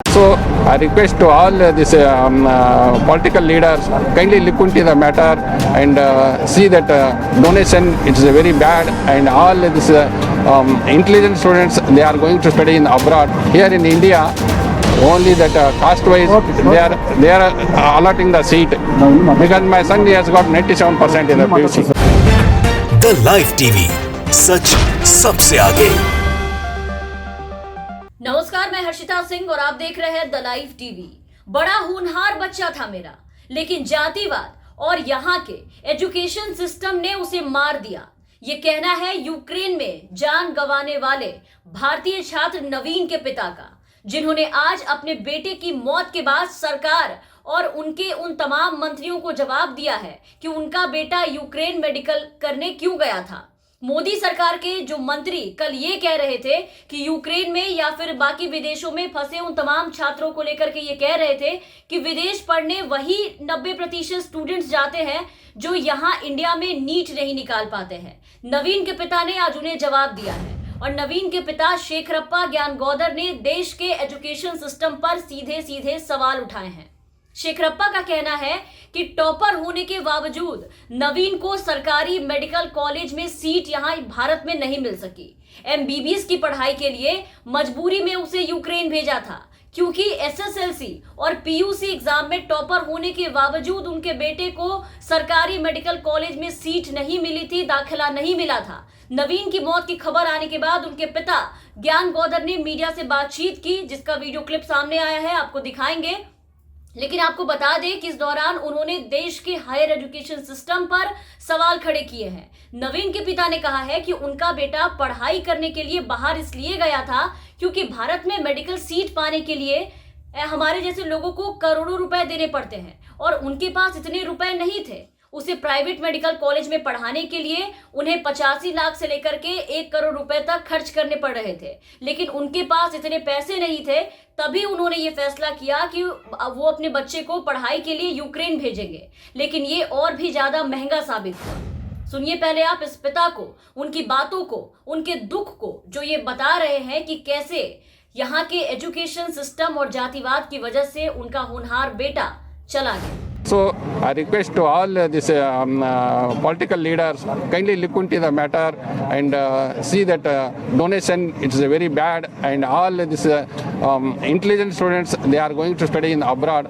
So I request to all these political leaders kindly look into the matter and see that donation it is very bad, and all these intelligent students, they are going to study in abroad. Here in India, only that caste wise they are allotting the seat, because my son, he has got 97% in the PUC. The live TV, सच सबसे आगे। नमस्कार, मैं हर्षिता सिंह और आप देख रहे हैं द लाइव टीवी। बड़ा होनहार बच्चा था मेरा, लेकिन जातिवाद और यहाँ के एजुकेशन सिस्टम ने उसे मार दिया। ये कहना है यूक्रेन में जान गंवाने वाले भारतीय छात्र नवीन के पिता का, जिन्होंने आज अपने बेटे की मौत के बाद सरकार और उनके उन तमाम मंत्रियों को जवाब दिया है कि उनका बेटा यूक्रेन मेडिकल करने क्यों गया था। मोदी सरकार के जो मंत्री कल ये कह रहे थे कि यूक्रेन में या फिर बाकी विदेशों में फंसे उन तमाम छात्रों को लेकर के ये कह रहे थे कि विदेश पढ़ने वही 90% स्टूडेंट्स जाते हैं जो यहाँ इंडिया में नीट नहीं निकाल पाते हैं। नवीन के पिता ने आज उन्हें जवाब दिया है और नवीन के पिता शेखरप्पा ज्ञानगौदर ने देश के एजुकेशन सिस्टम पर सीधे सीधे सवाल उठाए हैं। शेखरप्पा का कहना है कि टॉपर होने के बावजूद नवीन को सरकारी मेडिकल कॉलेज में सीट यहां भारत में नहीं मिल सकी। एमबीबीएस की पढ़ाई के लिए मजबूरी में उसे यूक्रेन भेजा था, क्योंकि एसएसएलसी और पीयूसी एग्जाम में टॉपर होने के बावजूद उनके बेटे को सरकारी मेडिकल कॉलेज में सीट नहीं मिली थी, दाखिला नहीं मिला था। नवीन की मौत की खबर आने के बाद उनके पिता ज्ञानगौदर ने मीडिया से बातचीत की, जिसका वीडियो क्लिप सामने आया है, आपको दिखाएंगे। लेकिन आपको बता दें कि इस दौरान उन्होंने देश के हायर एजुकेशन सिस्टम पर सवाल खड़े किए हैं। नवीन के पिता ने कहा है कि उनका बेटा पढ़ाई करने के लिए बाहर इसलिए गया था क्योंकि भारत में मेडिकल सीट पाने के लिए हमारे जैसे लोगों को करोड़ों रुपए देने पड़ते हैं और उनके पास इतने रुपए नहीं थे। उसे प्राइवेट मेडिकल कॉलेज में पढ़ाने के लिए उन्हें 85 लाख से लेकर के 1 करोड़ रुपए तक खर्च करने पड़ रहे थे, लेकिन उनके पास इतने पैसे नहीं थे। तभी उन्होंने ये फैसला किया कि वो अपने बच्चे को पढ़ाई के लिए यूक्रेन भेजेंगे, लेकिन ये और भी ज्यादा महंगा साबित हुआ। सुनिए पहले आप इस पिता को, उनकी बातों को, उनके दुख को, जो ये बता रहे हैं कि कैसे यहाँ के एजुकेशन सिस्टम और जातिवाद की वजह से उनका होनहार बेटा चला गया। So I request to all these political leaders kindly look into the matter and see that donation it is very bad, and all these intelligent students, they are going to study in abroad.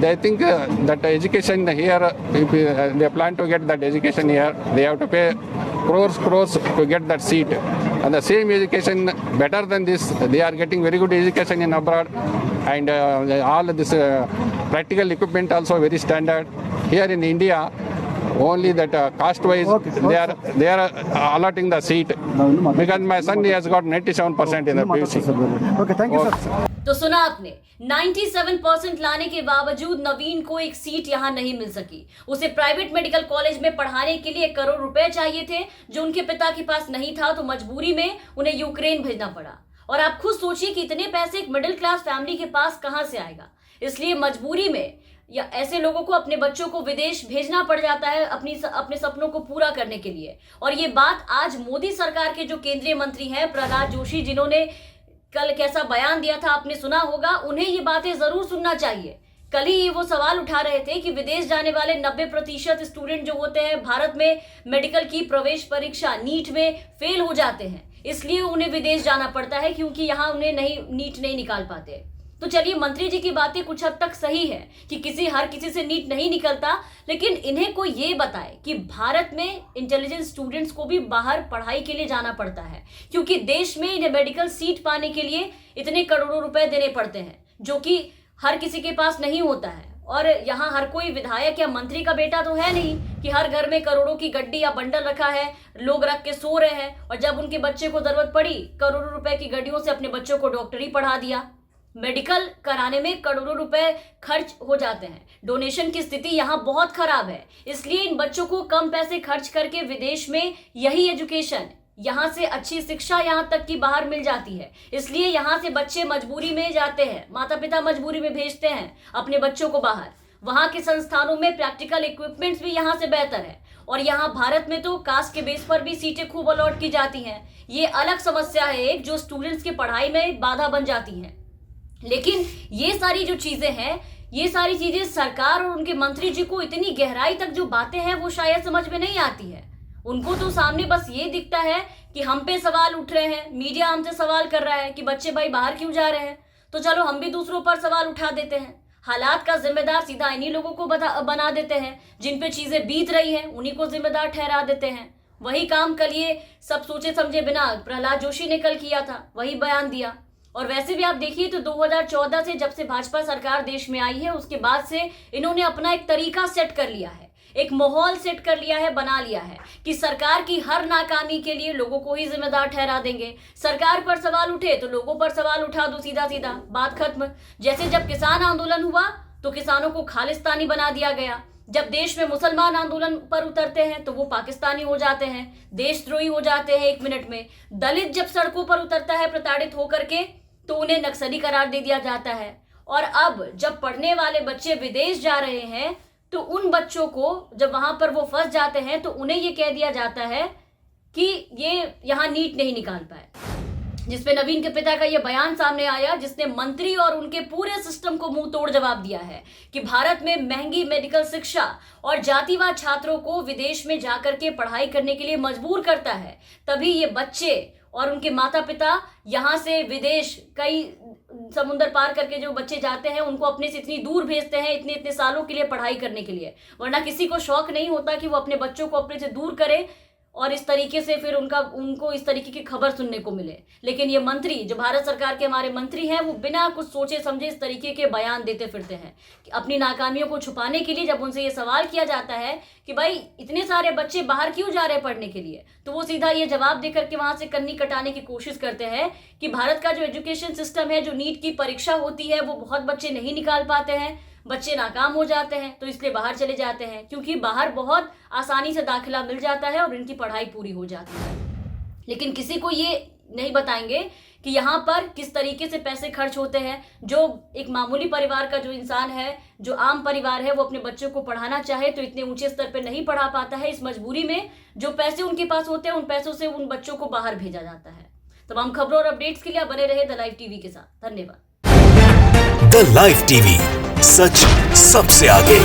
They think that education here, if they plan to get that education here, they have to pay crores to get that seat. And the same education better than this, they are getting very good education in abroad, and all this practical equipment also very standard. Here in India, only that caste wise they are allotting the seat, because my son, he has got 97% in the PUC. Okay, thank you, sir. तो सुना आपने, 97% लाने के बावजूद नवीन को एक seat यहां नहीं मिल सकी। उसे प्राइवेट मेडिकल कॉलेज में पढ़ाने के लिए 1 करोड़ रुपए चाहिए थे, जो उनके पिता के पास नहीं था, तो मजबूरी में उन्हें यूक्रेन भेजना पड़ा। और आप खुद सोचिए कि इतने पैसे एक मिडिल क्लास फैमिली के पास कहां से आएगा। इसलिए मजबूरी में या ऐसे लोगों को अपने बच्चों को विदेश भेजना पड़ जाता है अपने सपनों को पूरा करने के लिए। और ये बात आज मोदी सरकार के जो केंद्रीय मंत्री हैं प्रहलाद जोशी, जिन्होंने कल कैसा बयान दिया था आपने सुना होगा, उन्हें ये बातें जरूर सुनना चाहिए। कल ही वो सवाल उठा रहे थे कि विदेश जाने वाले 90% स्टूडेंट जो होते हैं भारत में मेडिकल की प्रवेश परीक्षा नीट में फेल हो जाते हैं, इसलिए उन्हें विदेश जाना पड़ता है, क्योंकि यहाँ उन्हें नीट नहीं निकाल पाते। तो चलिए, मंत्री जी की बातें कुछ हद तक सही है कि हर किसी से नीट नहीं निकलता, लेकिन इन्हें कोई ये बताए कि भारत में इंटेलिजेंट स्टूडेंट्स को भी बाहर पढ़ाई के लिए जाना पड़ता है, क्योंकि देश में इन्हें मेडिकल सीट पाने के लिए इतने करोड़ों रुपए देने पड़ते हैं, जो कि हर किसी के पास नहीं होता है। और यहाँ हर कोई विधायक या मंत्री का बेटा तो है नहीं कि हर घर में करोड़ों की गड्डी या बंडल रखा है, लोग रख के सो रहे हैं, और जब उनके बच्चे को जरूरत पड़ी करोड़ों रुपए की गड्डियों से अपने बच्चों को डॉक्टरी पढ़ा दिया। मेडिकल कराने में करोड़ों रुपए खर्च हो जाते हैं। डोनेशन की स्थिति यहाँ बहुत खराब है, इसलिए इन बच्चों को कम पैसे खर्च करके विदेश में यही एजुकेशन, यहाँ से अच्छी शिक्षा यहाँ तक की बाहर मिल जाती है। इसलिए यहाँ से बच्चे मजबूरी में जाते हैं, माता पिता मजबूरी में भेजते हैं अपने बच्चों को बाहर। वहाँ के संस्थानों में प्रैक्टिकल इक्विपमेंट्स भी यहाँ से बेहतर है, और यहाँ भारत में तो कास्ट के बेस पर भी सीटें खूब अलॉट की जाती हैं। ये अलग समस्या है एक, जो स्टूडेंट्स की पढ़ाई में बाधा बन जाती है। लेकिन ये सारी जो चीजें हैं, ये सारी चीजें सरकार और उनके मंत्री जी को इतनी गहराई तक जो बातें हैं वो शायद समझ में नहीं आती है। उनको तो सामने बस ये दिखता है कि हम पे सवाल उठ रहे हैं, मीडिया हमसे सवाल कर रहा है कि बच्चे भाई बाहर क्यों जा रहे हैं, तो चलो हम भी दूसरों पर सवाल उठा देते हैं। हालात का जिम्मेदार सीधा इन्हीं लोगों को बना देते हैं, जिन पे चीजें बीत रही हैं उन्हीं को जिम्मेदार ठहरा देते हैं। वही काम कल ये सब सोचे समझे बिना प्रहलाद जोशी ने कल किया था, वही बयान दिया। और वैसे भी आप देखिए तो 2014 से जब से भाजपा सरकार देश में आई है उसके बाद से इन्होंने अपना एक तरीका सेट कर लिया है, एक माहौल सेट कर लिया है, बना लिया है कि सरकार की हर नाकामी के लिए लोगों को ही जिम्मेदार ठहरा देंगे। सरकार पर सवाल उठे तो लोगों पर सवाल उठा दो, सीधा सीधा बात खत्म। जैसे जब किसान आंदोलन हुआ तो किसानों को खालिस्तानी बना दिया गया, जब देश में मुसलमान आंदोलन पर उतरते हैं तो वो पाकिस्तानी हो जाते हैं, देशद्रोही हो जाते हैं 1 मिनट में। दलित जब सड़कों पर उतरता है प्रताड़ित होकर के तो उन्हें नक्सली करार दे दिया जाता है। और अब जब पढ़ने वाले बच्चे विदेश जा रहे हैं तो उन बच्चों को जब वहां पर वो फंस जाते हैं तो उन्हें ये कह दिया जाता है कि ये यहाँ नीट नहीं निकाल पाए, जिसपे नवीन के पिता का ये बयान सामने आया, जिसने मंत्री और उनके पूरे सिस्टम को मुंह तोड़ जवाब दिया है कि भारत में महंगी मेडिकल शिक्षा और जातिवाद छात्रों को विदेश में जाकर के पढ़ाई करने के लिए मजबूर करता है। तभी ये बच्चे और उनके माता पिता यहाँ से विदेश कई समुंदर पार करके जो बच्चे जाते हैं उनको अपने से इतनी दूर भेजते हैं, इतने इतने सालों के लिए पढ़ाई करने के लिए। वरना किसी को शौक नहीं होता कि वो अपने बच्चों को अपने से दूर करे और इस तरीके से फिर उनको इस तरीके की खबर सुनने को मिले। लेकिन ये मंत्री जो भारत सरकार के हमारे मंत्री हैं वो बिना कुछ सोचे समझे इस तरीके के बयान देते फिरते हैं कि अपनी नाकामियों को छुपाने के लिए। जब उनसे ये सवाल किया जाता है कि भाई इतने सारे बच्चे बाहर क्यों जा रहे हैं पढ़ने के लिए, तो वो सीधा ये जवाब देकर के वहां से कन्नी कटाने की कोशिश करते हैं कि भारत का जो एजुकेशन सिस्टम है, जो नीट की परीक्षा होती है वो बहुत बच्चे नहीं निकाल पाते हैं, बच्चे नाकाम हो जाते हैं तो इसलिए बाहर चले जाते हैं, क्योंकि बाहर बहुत आसानी से दाखिला मिल जाता है और इनकी पढ़ाई पूरी हो जाती है। लेकिन किसी को ये नहीं बताएंगे कि यहाँ पर किस तरीके से पैसे खर्च होते हैं। जो एक मामूली परिवार का जो इंसान है, जो आम परिवार है, वो अपने बच्चों को पढ़ाना चाहे तो इतने ऊंचे स्तर पर नहीं पढ़ा पाता है। इस मजबूरी में जो पैसे उनके पास होते हैं उन पैसों से उन बच्चों को बाहर भेजा जाता है। तमाम खबरों और अपडेट्स के लिए बने रहे द लाइव टीवी के साथ। धन्यवाद। द लाइव टीवी, सच सबसे आगे।